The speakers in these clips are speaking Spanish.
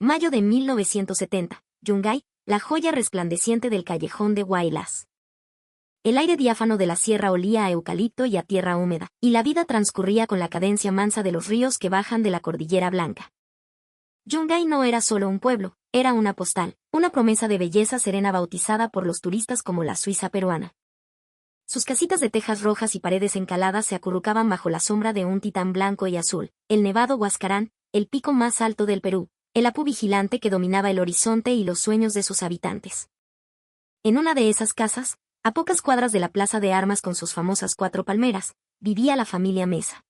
Mayo de 1970, Yungay, la joya resplandeciente del callejón de Huaylas. El aire diáfano de la sierra olía a eucalipto y a tierra húmeda, y la vida transcurría con la cadencia mansa de los ríos que bajan de la Cordillera Blanca. Yungay no era solo un pueblo, era una postal, una promesa de belleza serena bautizada por los turistas como la Suiza peruana. Sus casitas de tejas rojas y paredes encaladas se acurrucaban bajo la sombra de un titán blanco y azul, el nevado Huascarán, el pico más alto del Perú, el Apu vigilante que dominaba el horizonte y los sueños de sus habitantes. En una de esas casas, a pocas cuadras de la plaza de armas con sus famosas 4 palmeras, vivía la familia Mesa.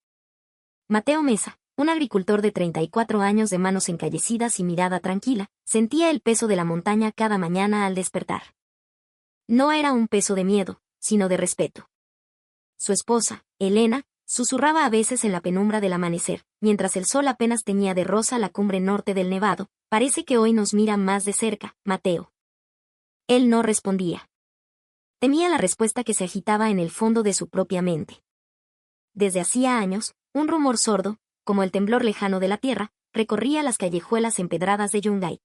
Mateo Mesa, un agricultor de 34 años de manos encallecidas y mirada tranquila, sentía el peso de la montaña cada mañana al despertar. No era un peso de miedo, sino de respeto. Su esposa, Elena, susurraba a veces en la penumbra del amanecer, mientras el sol apenas teñía de rosa la cumbre norte del Nevado: parece que hoy nos mira más de cerca, Mateo. Él no respondía. Temía la respuesta que se agitaba en el fondo de su propia mente. Desde hacía años, un rumor sordo, como el temblor lejano de la tierra, recorría las callejuelas empedradas de Yungay.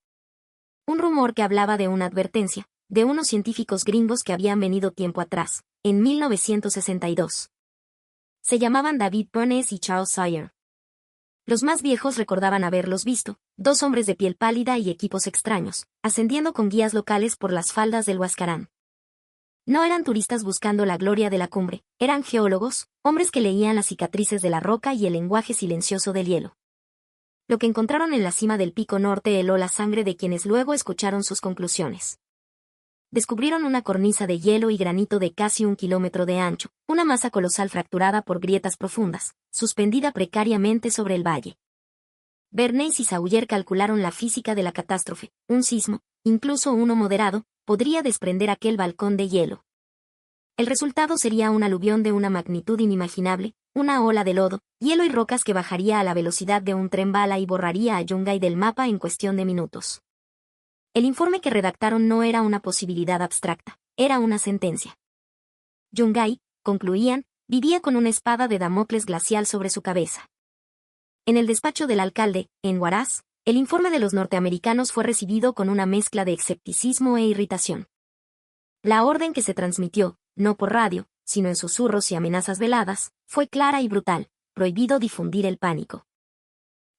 Un rumor que hablaba de una advertencia, de unos científicos gringos que habían venido tiempo atrás, en 1962. Se llamaban David Pernes y Charles Sawyer. Los más viejos recordaban haberlos visto, 2 hombres de piel pálida y equipos extraños, ascendiendo con guías locales por las faldas del Huascarán. No eran turistas buscando la gloria de la cumbre, eran geólogos, hombres que leían las cicatrices de la roca y el lenguaje silencioso del hielo. Lo que encontraron en la cima del pico norte heló la sangre de quienes luego escucharon sus conclusiones. Descubrieron una cornisa de hielo y granito de casi 1 kilómetro de ancho, una masa colosal fracturada por grietas profundas, suspendida precariamente sobre el valle. Bernays y Sawyer calcularon la física de la catástrofe: un sismo, incluso uno moderado, podría desprender aquel balcón de hielo. El resultado sería un aluvión de una magnitud inimaginable, una ola de lodo, hielo y rocas que bajaría a la velocidad de un tren bala y borraría a Yungay del mapa en cuestión de minutos. El informe que redactaron no era una posibilidad abstracta, era una sentencia. Yungay, concluían, vivía con una espada de Damocles glacial sobre su cabeza. En el despacho del alcalde, en Huaraz, el informe de los norteamericanos fue recibido con una mezcla de escepticismo e irritación. La orden que se transmitió, no por radio, sino en susurros y amenazas veladas, fue clara y brutal: prohibido difundir el pánico.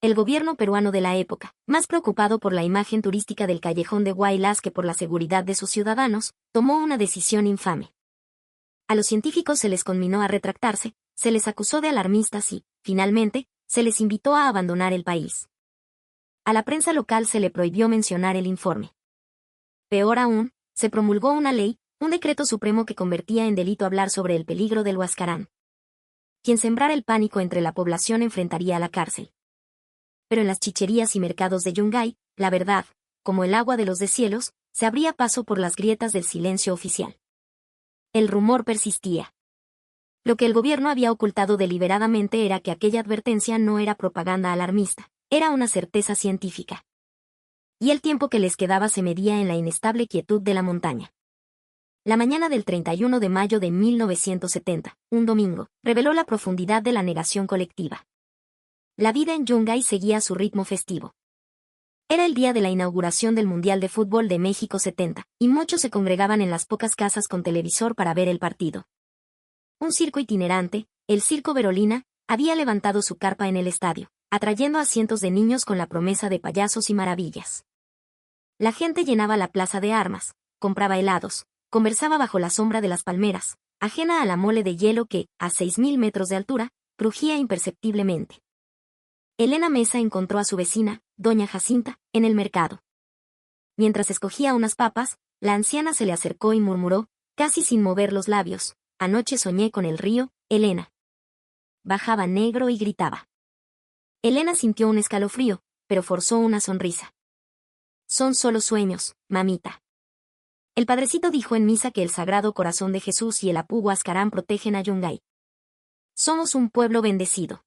El gobierno peruano de la época, más preocupado por la imagen turística del callejón de Huaylas que por la seguridad de sus ciudadanos, tomó una decisión infame. A los científicos se les conminó a retractarse, se les acusó de alarmistas y, finalmente, se les invitó a abandonar el país. A la prensa local se le prohibió mencionar el informe. Peor aún, se promulgó una ley, un decreto supremo que convertía en delito hablar sobre el peligro del Huascarán. Quien sembrara el pánico entre la población enfrentaría a la cárcel. Pero en las chicherías y mercados de Yungay, la verdad, como el agua de los deshielos, se abría paso por las grietas del silencio oficial. El rumor persistía. Lo que el gobierno había ocultado deliberadamente era que aquella advertencia no era propaganda alarmista, era una certeza científica. Y el tiempo que les quedaba se medía en la inestable quietud de la montaña. La mañana del 31 de mayo de 1970, un domingo, reveló la profundidad de la negación colectiva. La vida en Yungay seguía su ritmo festivo. Era el día de la inauguración del Mundial de Fútbol de México 70, y muchos se congregaban en las pocas casas con televisor para ver el partido. Un circo itinerante, el Circo Verolina, había levantado su carpa en el estadio, atrayendo a cientos de niños con la promesa de payasos y maravillas. La gente llenaba la plaza de armas, compraba helados, conversaba bajo la sombra de las palmeras, ajena a la mole de hielo que, a 6.000 metros de altura, crujía imperceptiblemente. Elena Mesa encontró a su vecina, doña Jacinta, en el mercado. Mientras escogía unas papas, la anciana se le acercó y murmuró, casi sin mover los labios: anoche soñé con el río, Elena. Bajaba negro y gritaba. Elena sintió un escalofrío, pero forzó una sonrisa. Son solo sueños, mamita. El padrecito dijo en misa que el Sagrado Corazón de Jesús y el Apu Huascarán protegen a Yungay. Somos un pueblo bendecido.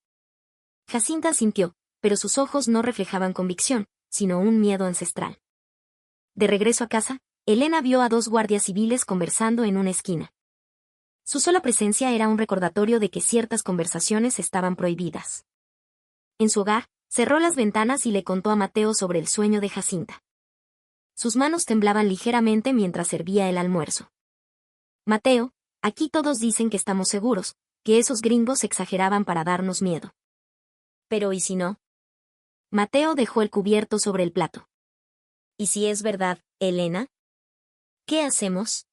Jacinta asintió, pero sus ojos no reflejaban convicción, sino un miedo ancestral. De regreso a casa, Elena vio a 2 guardias civiles conversando en una esquina. Su sola presencia era un recordatorio de que ciertas conversaciones estaban prohibidas. En su hogar, Cerró las ventanas y le contó a Mateo sobre el sueño de Jacinta. Sus manos temblaban ligeramente mientras servía el almuerzo. Mateo, aquí todos dicen que estamos seguros, que esos gringos exageraban para darnos miedo. Pero ¿y si no? Mateo dejó el cubierto sobre el plato. ¿Y si es verdad, Elena? ¿Qué hacemos?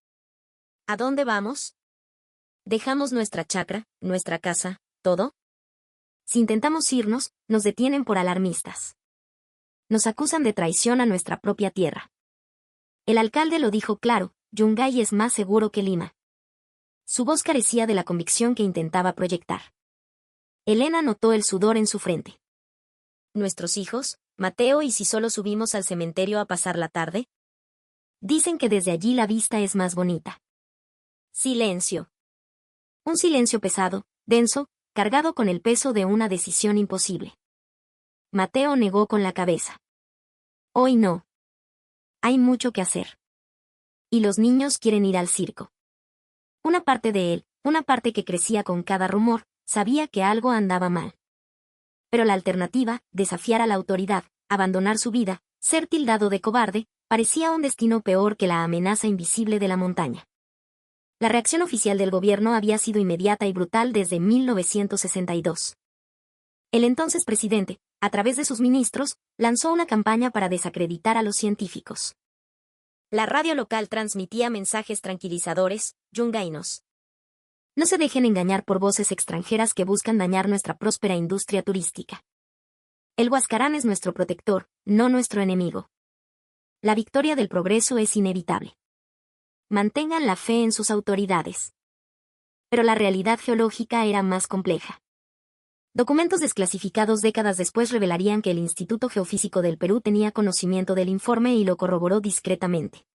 ¿A dónde vamos? ¿Dejamos nuestra chacra, nuestra casa, todo? Si intentamos irnos, nos detienen por alarmistas. Nos acusan de traición a nuestra propia tierra. El alcalde lo dijo claro, Yungay es más seguro que Lima. Su voz carecía de la convicción que intentaba proyectar. Elena notó el sudor en su frente. ¿Nuestros hijos, Mateo, y si solo subimos al cementerio a pasar la tarde? Dicen que desde allí la vista es más bonita. Silencio. Un silencio pesado, denso, cargado con el peso de una decisión imposible. Mateo negó con la cabeza. Hoy no. Hay mucho que hacer. Y los niños quieren ir al circo. Una parte de él, una parte que crecía con cada rumor, sabía que algo andaba mal. Pero la alternativa, desafiar a la autoridad, abandonar su vida, ser tildado de cobarde, parecía un destino peor que la amenaza invisible de la montaña. La reacción oficial del gobierno había sido inmediata y brutal desde 1962. El entonces presidente, a través de sus ministros, lanzó una campaña para desacreditar a los científicos. La radio local transmitía mensajes tranquilizadores, yungaynos. No se dejen engañar por voces extranjeras que buscan dañar nuestra próspera industria turística. El Huascarán es nuestro protector, no nuestro enemigo. La victoria del progreso es inevitable. Mantengan la fe en sus autoridades. Pero la realidad geológica era más compleja. Documentos desclasificados décadas después revelarían que el Instituto Geofísico del Perú tenía conocimiento del informe y lo corroboró discretamente.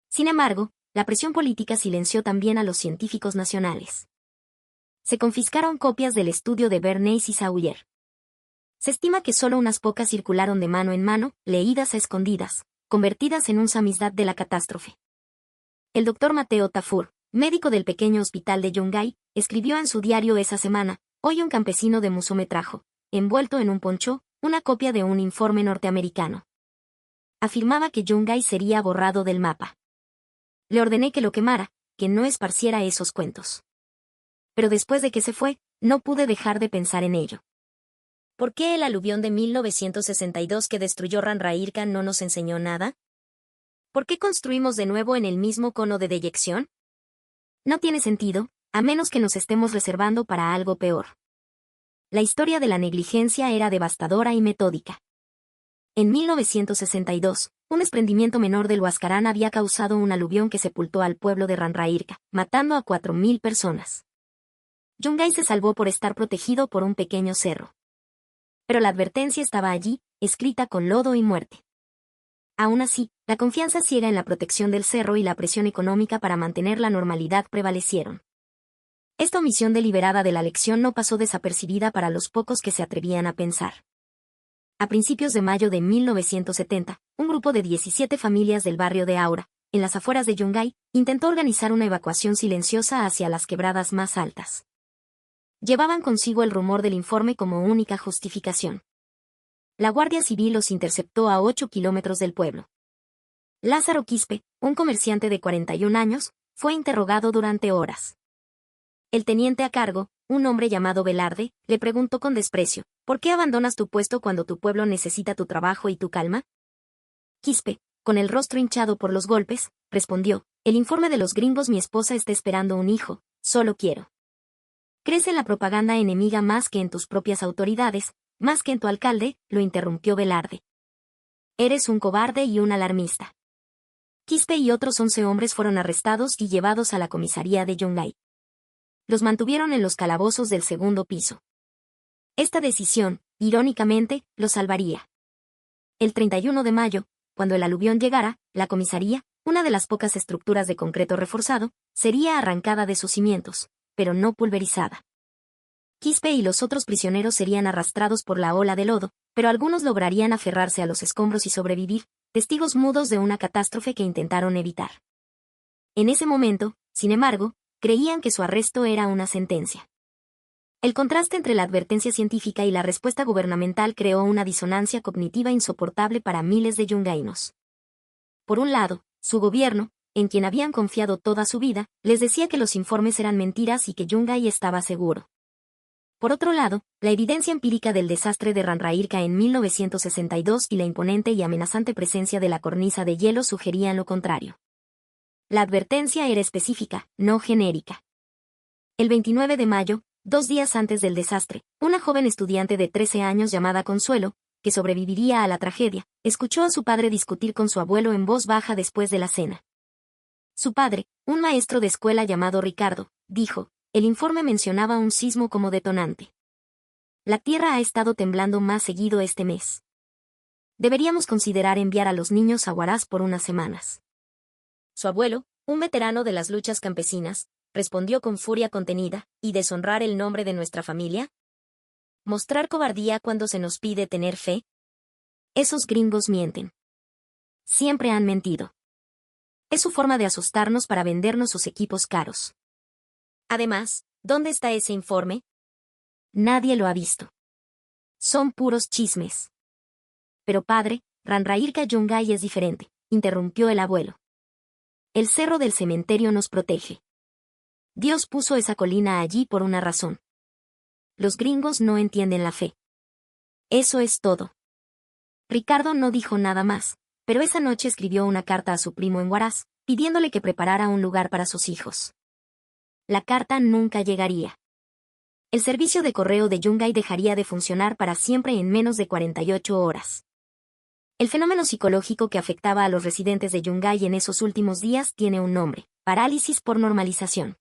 Sin embargo, la presión política silenció también a los científicos nacionales. Se confiscaron copias del estudio de Bernays y Sawyer. Se estima que solo unas pocas circularon de mano en mano, leídas a escondidas, convertidas en un samizdat de la catástrofe. El doctor Mateo Tafur, médico del pequeño hospital de Yungay, escribió en su diario esa semana: hoy un campesino de Muso me trajo, envuelto en un poncho, una copia de un informe norteamericano. Afirmaba que Yungay sería borrado del mapa. Le ordené que lo quemara, que no esparciera esos cuentos. Pero después de que se fue, no pude dejar de pensar en ello. ¿Por qué el aluvión de 1962 que destruyó Ranrairca no nos enseñó nada? ¿Por qué construimos de nuevo en el mismo cono de deyección? No tiene sentido, a menos que nos estemos reservando para algo peor. La historia de la negligencia era devastadora y metódica. En 1962, un desprendimiento menor del Huascarán había causado un aluvión que sepultó al pueblo de Ranrairca, matando a 4.000 personas. Yungay se salvó por estar protegido por un pequeño cerro. Pero la advertencia estaba allí, escrita con lodo y muerte. Aún así, la confianza ciega en la protección del cerro y la presión económica para mantener la normalidad prevalecieron. Esta omisión deliberada de la lección no pasó desapercibida para los pocos que se atrevían a pensar. A principios de mayo de 1970, un grupo de 17 familias del barrio de Aura, en las afueras de Yungay, intentó organizar una evacuación silenciosa hacia las quebradas más altas. Llevaban consigo el rumor del informe como única justificación. La Guardia Civil los interceptó a 8 kilómetros del pueblo. Lázaro Quispe, un comerciante de 41 años, fue interrogado durante horas. El teniente a cargo, un hombre llamado Velarde, le preguntó con desprecio: ¿por qué abandonas tu puesto cuando tu pueblo necesita tu trabajo y tu calma? Quispe, con el rostro hinchado por los golpes, respondió: el informe de los gringos, mi esposa está esperando un hijo, solo quiero. ¿Crees en la propaganda enemiga más que en tus propias autoridades, más que en tu alcalde?, lo interrumpió Velarde. Eres un cobarde y un alarmista. Quispe y otros 11 hombres fueron arrestados y llevados a la comisaría de Yungay. Los mantuvieron en los calabozos del segundo piso. Esta decisión, irónicamente, los salvaría. El 31 de mayo, cuando el aluvión llegara, la comisaría, una de las pocas estructuras de concreto reforzado, sería arrancada de sus cimientos, pero no pulverizada. Quispe y los otros prisioneros serían arrastrados por la ola de lodo, pero algunos lograrían aferrarse a los escombros y sobrevivir, testigos mudos de una catástrofe que intentaron evitar. En ese momento, sin embargo, creían que su arresto era una sentencia. El contraste entre la advertencia científica y la respuesta gubernamental creó una disonancia cognitiva insoportable para miles de yungainos. Por un lado, su gobierno, en quien habían confiado toda su vida, les decía que los informes eran mentiras y que Yungay estaba seguro. Por otro lado, la evidencia empírica del desastre de Ranrairka en 1962 y la imponente y amenazante presencia de la cornisa de hielo sugerían lo contrario. La advertencia era específica, no genérica. El 29 de mayo, 2 días antes del desastre, una joven estudiante de 13 años llamada Consuelo, que sobreviviría a la tragedia, escuchó a su padre discutir con su abuelo en voz baja después de la cena. Su padre, un maestro de escuela llamado Ricardo, dijo, el informe mencionaba un sismo como detonante. La Tierra ha estado temblando más seguido este mes. Deberíamos considerar enviar a los niños a Huaraz por unas semanas. Su abuelo, un veterano de las luchas campesinas, respondió con furia contenida, ¿y deshonrar el nombre de nuestra familia? ¿Mostrar cobardía cuando se nos pide tener fe? Esos gringos mienten. Siempre han mentido. Es su forma de asustarnos para vendernos sus equipos caros. Además, ¿dónde está ese informe? Nadie lo ha visto. Son puros chismes. Pero padre, Ranrairka Yungay es diferente, interrumpió el abuelo. El cerro del cementerio nos protege. Dios puso esa colina allí por una razón. Los gringos no entienden la fe. Eso es todo. Ricardo no dijo nada más, pero esa noche escribió una carta a su primo en Huaraz, pidiéndole que preparara un lugar para sus hijos. La carta nunca llegaría. El servicio de correo de Yungay dejaría de funcionar para siempre en menos de 48 horas. El fenómeno psicológico que afectaba a los residentes de Yungay en esos últimos días tiene un nombre: parálisis por normalización.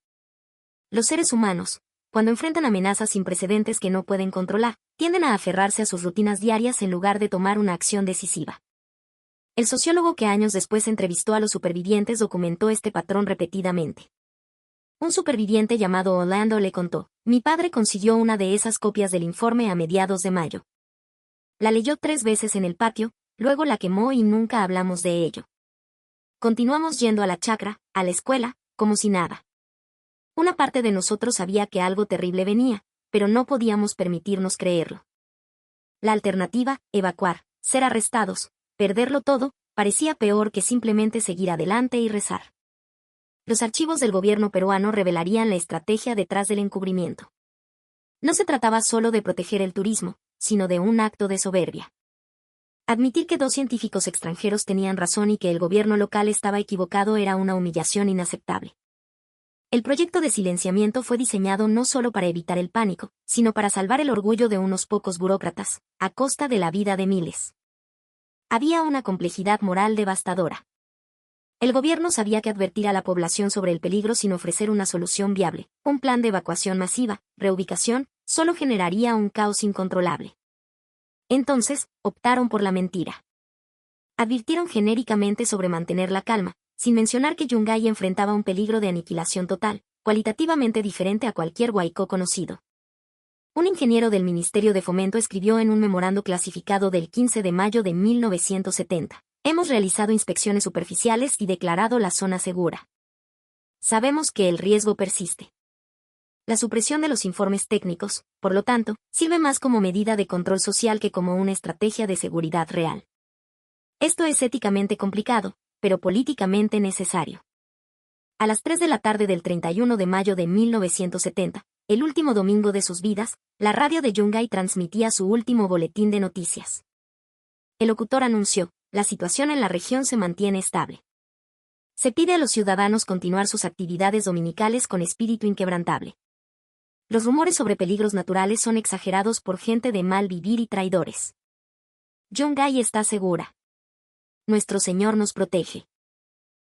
Los seres humanos, cuando enfrentan amenazas sin precedentes que no pueden controlar, tienden a aferrarse a sus rutinas diarias en lugar de tomar una acción decisiva. El sociólogo que años después entrevistó a los supervivientes documentó este patrón repetidamente. Un superviviente llamado Orlando le contó, mi padre consiguió una de esas copias del informe a mediados de mayo. La leyó 3 veces en el patio, luego la quemó y nunca hablamos de ello. Continuamos yendo a la chacra, a la escuela, como si nada. Una parte de nosotros sabía que algo terrible venía, pero no podíamos permitirnos creerlo. La alternativa, evacuar, ser arrestados, perderlo todo, parecía peor que simplemente seguir adelante y rezar. Los archivos del gobierno peruano revelarían la estrategia detrás del encubrimiento. No se trataba solo de proteger el turismo, sino de un acto de soberbia. Admitir que 2 científicos extranjeros tenían razón y que el gobierno local estaba equivocado era una humillación inaceptable. El proyecto de silenciamiento fue diseñado no solo para evitar el pánico, sino para salvar el orgullo de unos pocos burócratas, a costa de la vida de miles. Había una complejidad moral devastadora. El gobierno sabía que advertir a la población sobre el peligro sin ofrecer una solución viable, un plan de evacuación masiva, reubicación, solo generaría un caos incontrolable. Entonces, optaron por la mentira. Advirtieron genéricamente sobre mantener la calma, sin mencionar que Yungay enfrentaba un peligro de aniquilación total, cualitativamente diferente a cualquier huaycó conocido. Un ingeniero del Ministerio de Fomento escribió en un memorando clasificado del 15 de mayo de 1970. Hemos realizado inspecciones superficiales y declarado la zona segura. Sabemos que el riesgo persiste. La supresión de los informes técnicos, por lo tanto, sirve más como medida de control social que como una estrategia de seguridad real. Esto es éticamente complicado, pero políticamente necesario. A las 3 de la tarde del 31 de mayo de 1970, el último domingo de sus vidas, la radio de Yungay transmitía su último boletín de noticias. El locutor anunció, la situación en la región se mantiene estable. Se pide a los ciudadanos continuar sus actividades dominicales con espíritu inquebrantable. Los rumores sobre peligros naturales son exagerados por gente de mal vivir y traidores. Yungay está segura. Nuestro Señor nos protege.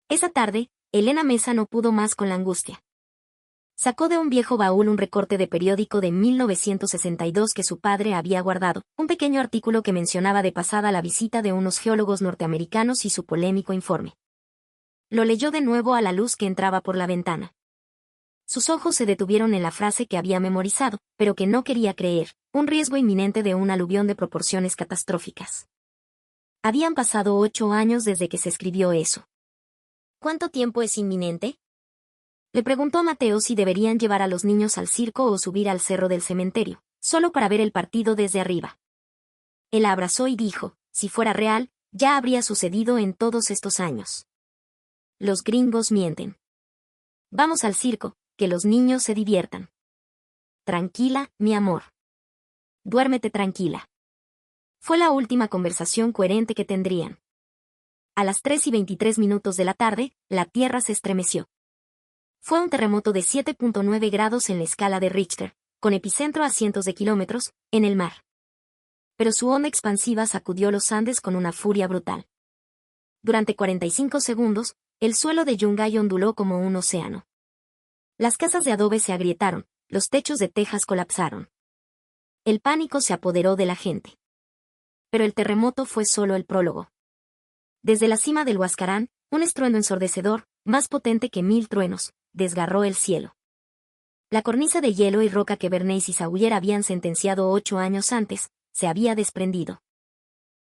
Esa tarde, Elena Mesa no pudo más con la angustia. Sacó de un viejo baúl un recorte de periódico de 1962 que su padre había guardado, un pequeño artículo que mencionaba de pasada la visita de unos geólogos norteamericanos y su polémico informe. Lo leyó de nuevo a la luz que entraba por la ventana. Sus ojos se detuvieron en la frase que había memorizado, pero que no quería creer, un riesgo inminente de un aluvión de proporciones catastróficas. Habían pasado 8 años desde que se escribió eso. ¿Cuánto tiempo es inminente? Le preguntó a Mateo si deberían llevar a los niños al circo o subir al cerro del cementerio, solo para ver el partido desde arriba. Él la abrazó y dijo, si fuera real, ya habría sucedido en todos estos años. Los gringos mienten. Vamos al circo, que los niños se diviertan. Tranquila, mi amor. Duérmete tranquila. Fue la última conversación coherente que tendrían. A las 3:23 de la tarde, la tierra se estremeció. Fue un terremoto de 7.9 grados en la escala de Richter, con epicentro a cientos de kilómetros, en el mar. Pero su onda expansiva sacudió los Andes con una furia brutal. Durante 45 segundos, el suelo de Yungay onduló como un océano. Las casas de adobe se agrietaron, los techos de tejas colapsaron. El pánico se apoderó de la gente. Pero el terremoto fue solo el prólogo. Desde la cima del Huascarán, un estruendo ensordecedor, más potente que 1000 truenos, desgarró el cielo. La cornisa de hielo y roca que Bernays y Sawyer habían sentenciado 8 años antes, se había desprendido.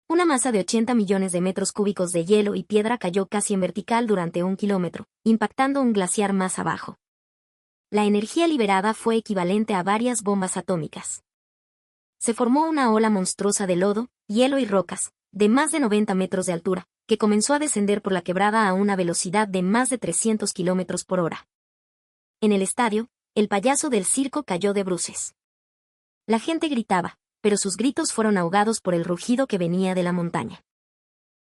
Una masa de 80 millones de metros cúbicos de hielo y piedra cayó casi en vertical durante 1 kilómetro, impactando un glaciar más abajo. La energía liberada fue equivalente a varias bombas atómicas. Se formó una ola monstruosa de lodo, hielo y rocas, de más de 90 metros de altura, que comenzó a descender por la quebrada a una velocidad de más de 300 kilómetros por hora. En el estadio, el payaso del circo cayó de bruces. La gente gritaba, pero sus gritos fueron ahogados por el rugido que venía de la montaña.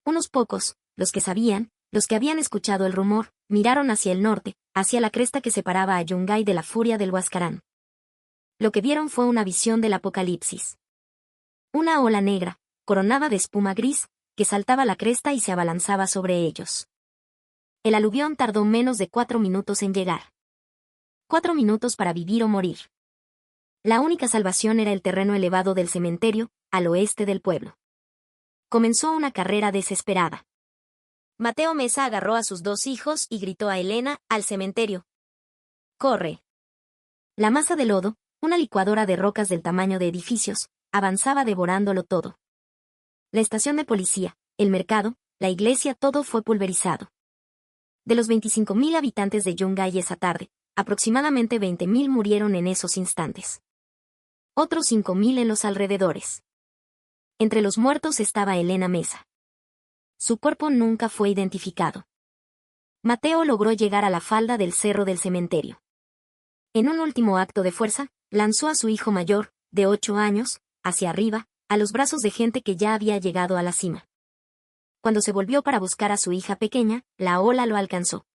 Unos pocos, los que sabían, los que habían escuchado el rumor, miraron hacia el norte, hacia la cresta que separaba a Yungay de la furia del Huascarán. Lo que vieron fue una visión del apocalipsis. Una ola negra, coronada de espuma gris, que saltaba la cresta y se abalanzaba sobre ellos. El aluvión tardó menos de 4 minutos en llegar. 4 minutos para vivir o morir. La única salvación era el terreno elevado del cementerio, al oeste del pueblo. Comenzó una carrera desesperada. Mateo Mesa agarró a sus 2 hijos y gritó a Elena, al cementerio. ¡Corre! La masa de lodo, una licuadora de rocas del tamaño de edificios, avanzaba devorándolo todo. La estación de policía, el mercado, la iglesia, todo fue pulverizado. De los 25.000 habitantes de Yungay esa tarde, aproximadamente 20.000 murieron en esos instantes. Otros 5.000 en los alrededores. Entre los muertos estaba Elena Mesa. Su cuerpo nunca fue identificado. Mateo logró llegar a la falda del cerro del cementerio. En un último acto de fuerza, lanzó a su hijo mayor, de 8 años, hacia arriba, a los brazos de gente que ya había llegado a la cima. Cuando se volvió para buscar a su hija pequeña, la ola lo alcanzó.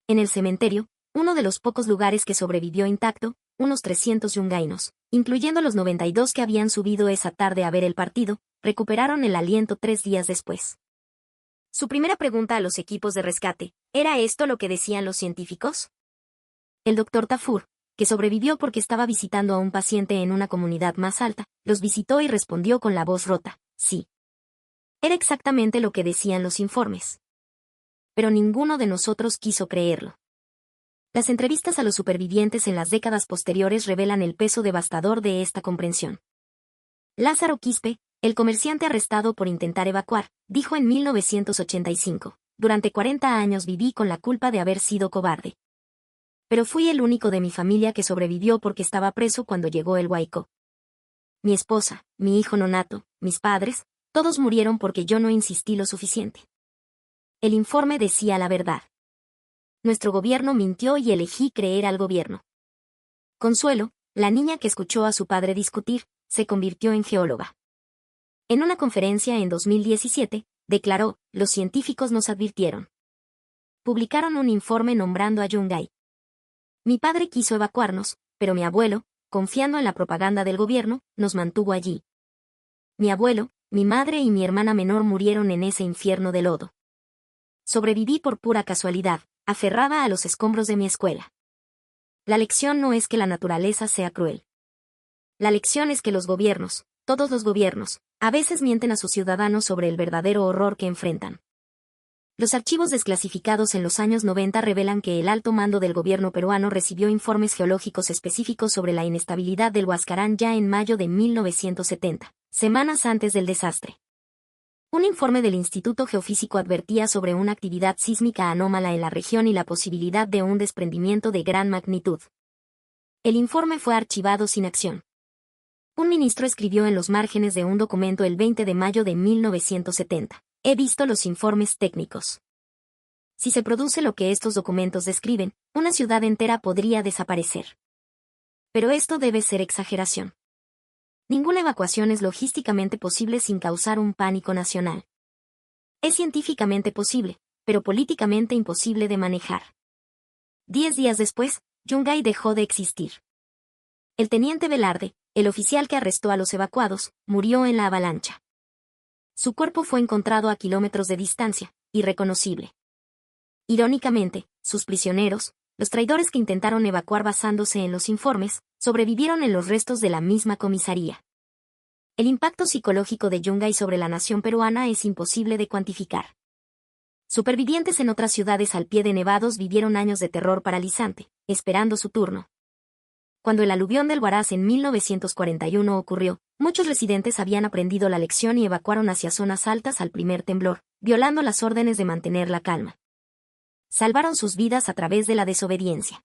En el cementerio, uno de los pocos lugares que sobrevivió intacto, unos 300 yungainos, incluyendo los 92 que habían subido esa tarde a ver el partido, recuperaron el aliento 3 días después. Su primera pregunta a los equipos de rescate, ¿era esto lo que decían los científicos? El doctor Tafur, que sobrevivió porque estaba visitando a un paciente en una comunidad más alta, los visitó y respondió con la voz rota, sí. Era exactamente lo que decían los informes. Pero ninguno de nosotros quiso creerlo. Las entrevistas a los supervivientes en las décadas posteriores revelan el peso devastador de esta comprensión. Lázaro Quispe, el comerciante arrestado por intentar evacuar, dijo en 1985, durante 40 años viví con la culpa de haber sido cobarde. Pero fui el único de mi familia que sobrevivió porque estaba preso cuando llegó el Huayco. Mi esposa, mi hijo nonato, mis padres, todos murieron porque yo no insistí lo suficiente. El informe decía la verdad. Nuestro gobierno mintió y elegí creer al gobierno. Consuelo, la niña que escuchó a su padre discutir, se convirtió en geóloga. En una conferencia en 2017, declaró, los científicos nos advirtieron. Publicaron un informe nombrando a Yungay. Mi padre quiso evacuarnos, pero mi abuelo, confiando en la propaganda del gobierno, nos mantuvo allí. Mi abuelo, mi madre y mi hermana menor murieron en ese infierno de lodo. Sobreviví por pura casualidad, aferrada a los escombros de mi escuela. La lección no es que la naturaleza sea cruel. La lección es que los gobiernos, todos los gobiernos, a veces mienten a sus ciudadanos sobre el verdadero horror que enfrentan. Los archivos desclasificados en los años 90 revelan que el alto mando del gobierno peruano recibió informes geológicos específicos sobre la inestabilidad del Huascarán ya en mayo de 1970, semanas antes del desastre. Un informe del Instituto Geofísico advertía sobre una actividad sísmica anómala en la región y la posibilidad de un desprendimiento de gran magnitud. El informe fue archivado sin acción. Un ministro escribió en los márgenes de un documento el 20 de mayo de 1970. He visto los informes técnicos. Si se produce lo que estos documentos describen, una ciudad entera podría desaparecer. Pero esto debe ser exageración. Ninguna evacuación es logísticamente posible sin causar un pánico nacional. Es científicamente posible, pero políticamente imposible de manejar. 10 días después, Yungay dejó de existir. El teniente Velarde, el oficial que arrestó a los evacuados, murió en la avalancha. Su cuerpo fue encontrado a kilómetros de distancia, irreconocible. Irónicamente, sus prisioneros, los traidores que intentaron evacuar basándose en los informes, sobrevivieron en los restos de la misma comisaría. El impacto psicológico de Yungay sobre la nación peruana es imposible de cuantificar. Supervivientes en otras ciudades al pie de nevados vivieron años de terror paralizante, esperando su turno. Cuando el aluvión del Huaraz en 1941 ocurrió, muchos residentes habían aprendido la lección y evacuaron hacia zonas altas al primer temblor, violando las órdenes de mantener la calma. Salvaron sus vidas a través de la desobediencia.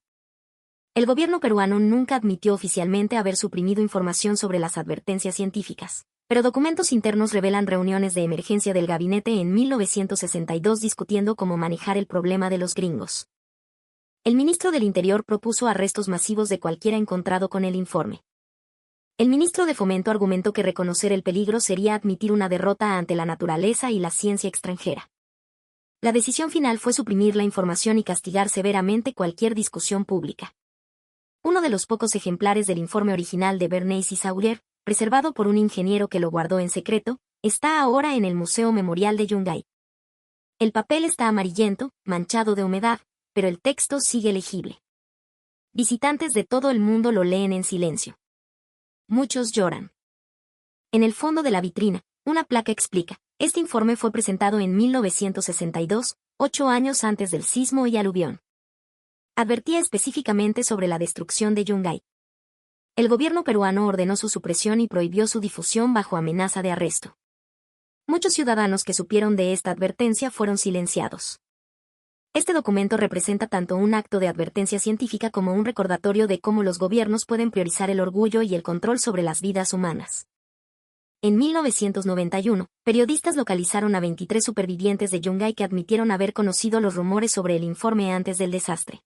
El gobierno peruano nunca admitió oficialmente haber suprimido información sobre las advertencias científicas, pero documentos internos revelan reuniones de emergencia del gabinete en 1962 discutiendo cómo manejar el problema de los gringos. El ministro del Interior propuso arrestos masivos de cualquiera encontrado con el informe. El ministro de Fomento argumentó que reconocer el peligro sería admitir una derrota ante la naturaleza y la ciencia extranjera. La decisión final fue suprimir la información y castigar severamente cualquier discusión pública. Uno de los pocos ejemplares del informe original de Bernays y Sauer, preservado por un ingeniero que lo guardó en secreto, está ahora en el Museo Memorial de Yungay. El papel está amarillento, manchado de humedad, pero el texto sigue legible. Visitantes de todo el mundo lo leen en silencio. Muchos lloran. En el fondo de la vitrina, una placa explica: este informe fue presentado en 1962, 8 años antes del sismo y aluvión. Advertía específicamente sobre la destrucción de Yungay. El gobierno peruano ordenó su supresión y prohibió su difusión bajo amenaza de arresto. Muchos ciudadanos que supieron de esta advertencia fueron silenciados. Este documento representa tanto un acto de advertencia científica como un recordatorio de cómo los gobiernos pueden priorizar el orgullo y el control sobre las vidas humanas. En 1991, periodistas localizaron a 23 supervivientes de Yungay que admitieron haber conocido los rumores sobre el informe antes del desastre.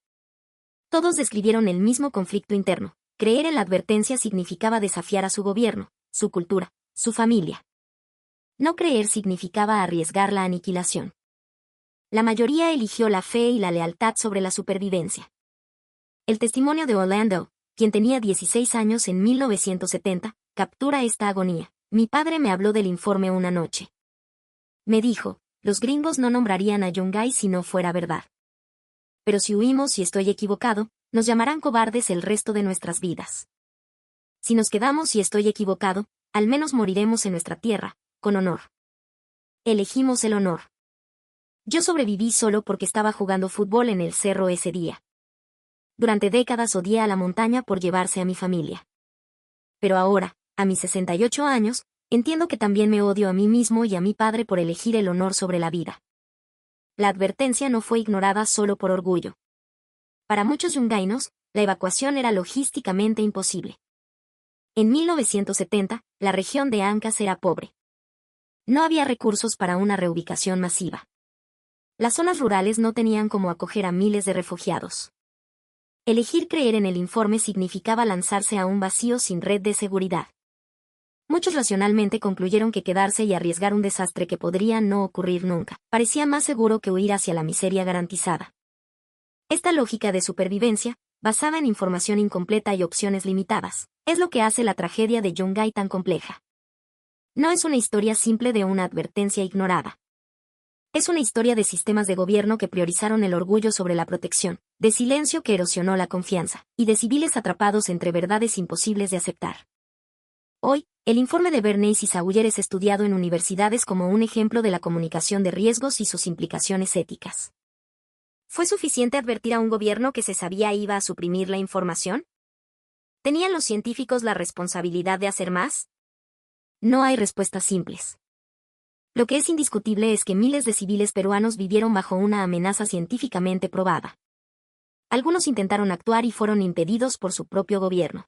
Todos describieron el mismo conflicto interno. Creer en la advertencia significaba desafiar a su gobierno, su cultura, su familia. No creer significaba arriesgar la aniquilación. La mayoría eligió la fe y la lealtad sobre la supervivencia. El testimonio de Orlando, quien tenía 16 años en 1970, captura esta agonía. Mi padre me habló del informe una noche. Me dijo, los gringos no nombrarían a Yungay si no fuera verdad. Pero si huimos y estoy equivocado, nos llamarán cobardes el resto de nuestras vidas. Si nos quedamos y estoy equivocado, al menos moriremos en nuestra tierra, con honor. Elegimos el honor. Yo sobreviví solo porque estaba jugando fútbol en el cerro ese día. Durante décadas odié a la montaña por llevarse a mi familia. Pero ahora, a mis 68 años, entiendo que también me odio a mí mismo y a mi padre por elegir el honor sobre la vida. La advertencia no fue ignorada solo por orgullo. Para muchos yungaynos, la evacuación era logísticamente imposible. En 1970, la región de Ancash era pobre. No había recursos para una reubicación masiva. Las zonas rurales no tenían cómo acoger a miles de refugiados. Elegir creer en el informe significaba lanzarse a un vacío sin red de seguridad. Muchos racionalmente concluyeron que quedarse y arriesgar un desastre que podría no ocurrir nunca parecía más seguro que huir hacia la miseria garantizada. Esta lógica de supervivencia, basada en información incompleta y opciones limitadas, es lo que hace la tragedia de Yungay tan compleja. No es una historia simple de una advertencia ignorada. Es una historia de sistemas de gobierno que priorizaron el orgullo sobre la protección, de silencio que erosionó la confianza, y de civiles atrapados entre verdades imposibles de aceptar. Hoy, el informe de Bernays y Sauer es estudiado en universidades como un ejemplo de la comunicación de riesgos y sus implicaciones éticas. ¿Fue suficiente advertir a un gobierno que se sabía iba a suprimir la información? ¿Tenían los científicos la responsabilidad de hacer más? No hay respuestas simples. Lo que es indiscutible es que miles de civiles peruanos vivieron bajo una amenaza científicamente probada. Algunos intentaron actuar y fueron impedidos por su propio gobierno.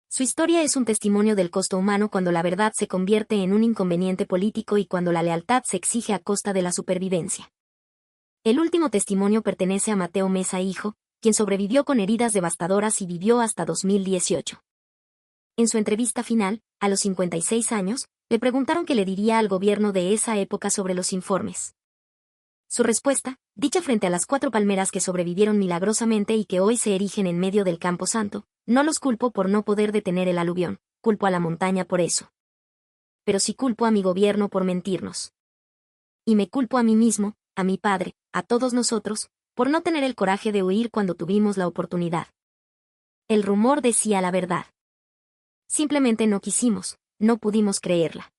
Su historia es un testimonio del costo humano cuando la verdad se convierte en un inconveniente político y cuando la lealtad se exige a costa de la supervivencia. El último testimonio pertenece a Mateo Mesa hijo, quien sobrevivió con heridas devastadoras y vivió hasta 2018. En su entrevista final, a los 56 años, le preguntaron qué le diría al gobierno de esa época sobre los informes. Su respuesta, dicha frente a las 4 palmeras que sobrevivieron milagrosamente y que hoy se erigen en medio del Campo Santo: no los culpo por no poder detener el aluvión, culpo a la montaña por eso. Pero sí culpo a mi gobierno por mentirnos. Y me culpo a mí mismo, a mi padre, a todos nosotros, por no tener el coraje de huir cuando tuvimos la oportunidad. El rumor decía la verdad. Simplemente no quisimos, no pudimos creerla.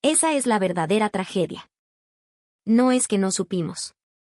Esa es la verdadera tragedia. No es que no supimos.